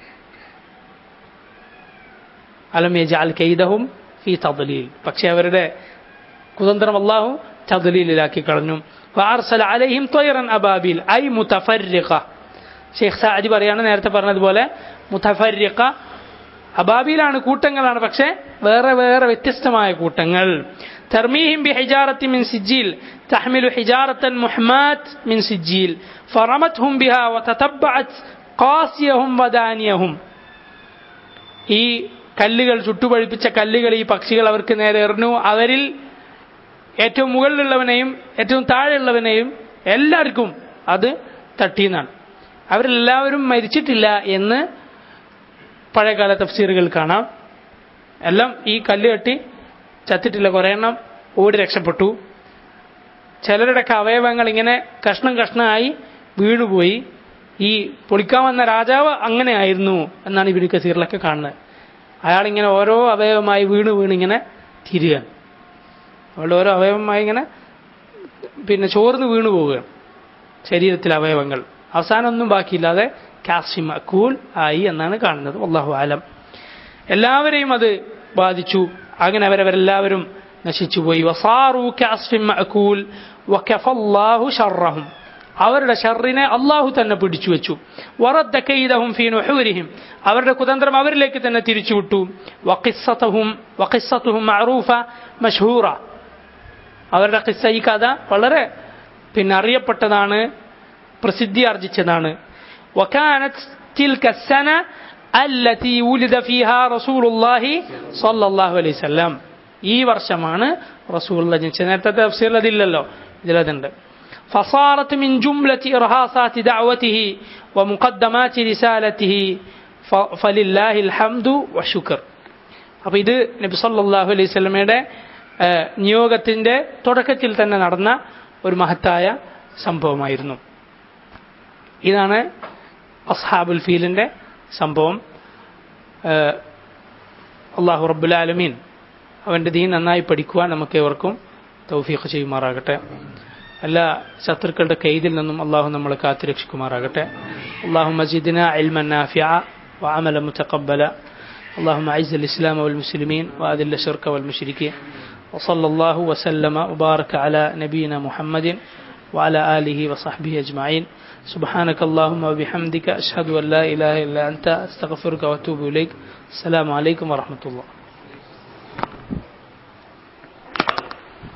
അലം യജഅൽ കൈദഹും ഫീ തദ്ലീൽ, പക്ഷേ അവരുടെ കുതന്ത്രം അല്ലാഹു തദ്ലീലിലാക്കി കളഞ്ഞു. വഅർസല അലൈഹിം ത്വയ്റൻ അബാബിൽ ഐ മുതഫർരിഖ, ഷെയ്ഖ് സഅദി പറയാണ് നേരത്തെ പറഞ്ഞതുപോലെ മുതഫർരിഖ, അബാബിലാണ് കൂട്ടങ്ങളാണ്, പക്ഷേ വേറെ വേറെ വ്യത്യസ്തമായ കൂട്ടങ്ങൾ. തർമീഹിം ബിഹിജാറത്തി മിൻ സിജ്ജീൽ തഹ്മിലു ഹിജാറത്തൻ മുഹ്മാത് മിൻ സിജ്ജീൽ ഫറമത്ഹും ബിഹാ വതതബ്ബഅത് ഖാസിയഹും വദാനിയഹും, ഈ കല്ലുകൾ, ചുട്ടുപഴുപ്പിച്ച കല്ലുകൾ ഈ പക്ഷികൾ അവർക്ക് നേരെ എറിഞ്ഞു. അവരിൽ ഏറ്റവും മുകളിലുള്ളവനെയും ഏറ്റവും താഴെയുള്ളവനെയും എല്ലാവർക്കും അത് തട്ടിയെന്നാണ്. അവരെല്ലാവരും മരിച്ചിട്ടില്ല എന്ന് പഴയകാല തഫ്സീറുകൾ കാണാം. എല്ലാം ഈ കല്ല് കെട്ടി ചത്തിട്ടില്ല, കുറേ എണ്ണം ഓടി രക്ഷപ്പെട്ടു. ചിലരുടെയൊക്കെ അവയവങ്ങൾ ഇങ്ങനെ കഷ്ണം കഷ്ണമായി വീണുപോയി. ഈ പൊളിക്കാൻ വന്ന രാജാവ് അങ്ങനെ ആയിരുന്നു എന്നാണ് ഇബ്നു കസീറിലൊക്കെ കാണുന്നത്. അയാളിങ്ങനെ ഓരോ അവയവമായി വീണ് ഇങ്ങനെ തിരിയുകയാണ്. അവളുടെ ഓരോ അവയവമായി ഇങ്ങനെ ചോർന്ന് വീണു പോവുകയാണ് ശരീരത്തിലെ അവയവങ്ങൾ. അവസാനം ഒന്നും ബാക്കിയില്ലാതെ കാസിം അക്കൂൽ ആയി എന്നാണ് കാണുന്നത്. വല്ലാഹു ആലം. എല്ലാവരെയും അത് ബാധിച്ചു. അങ്ങനെ അവരെല്ലാവരും നശിച്ചുപോയി. വസാറു കാസിം അക്കൂൽ വകഫല്ലാഹു ശർറഹും, അവരുടെ ഷർറിനെ അള്ളാഹു തന്നെ പിടിച്ചു വെച്ചു. വറദ്ദ കൈദഹും ഫീ നുഹൂരിഹിം, അവരുടെ കുതന്ത്രം അവരിലേക്ക് തന്നെ തിരിച്ചുവിട്ടു. വഖിസ്സതുഹും മഅറൂഫ മഷ്ഹൂറ, അവരുടെ ഖിസ്സ, ഈ കഥ വളരെ അറിയപ്പെട്ടതാണ്, പ്രസിദ്ധി ആർജിച്ചതാണ്. വകാനത് തിൽക സന അല്ലതി ഉലിദ ഫീഹാ റസൂലുള്ളാഹി സ്വല്ലല്ലാഹു അലൈഹി വസല്ലം, ഈ വർഷമാണ് റസൂലുള്ളാഹി ജനിച്ചത്. നേരത്തെ തഫ്സീറിൽ അതില്ലല്ലോ, ഇതിലതുണ്ട്. فصارت من جملة إرهاصات دعوته ومقدمات رسالته فلله الحمد والشكر. അപ്പോൾ ഇത് നബി സല്ലല്ലാഹു അലൈഹി വസല്ലമയുടെ നിയോഗത്തിൻ്റെ തുടക്കത്തിൽ തന്നെ നടന്ന ഒരു മഹത്തായ സംഭവമായിരുന്നു. ഇതാണ് അസ്ഹാബുൽ ഫീലിൻ്റെ സംഭവം. അല്ലാഹു റബ്ബുൽ ആലമീൻ അവൻ്റെ ദീൻ നന്നായി പഠിക്കുവാൻ നമുക്ക് ഏവർക്കും തൗഫീഖ് ചെയ്യുമാറാകട്ടെ. എല്ലാ ശത്രുക്കളുടെ കൈദിൽ നിന്നും അള്ളാഹു നമ്മളെ കാത്തുരക്ഷിക്കുമാറാകട്ടെ. اللهم زدنا علما نافعا وعملا متقبلا. اللهم أعز الإسلام والمسلمين وأذل الشرك والمشركين. وصلى الله وسلم وبارك على نبينا محمد وعلى آله وصحبه أجمعين. سبحانك اللهم وبحمدك أشهد أن لا إله إلا أنت أستغفرك وأتوب إليك. السلام عليكم ورحمة الله.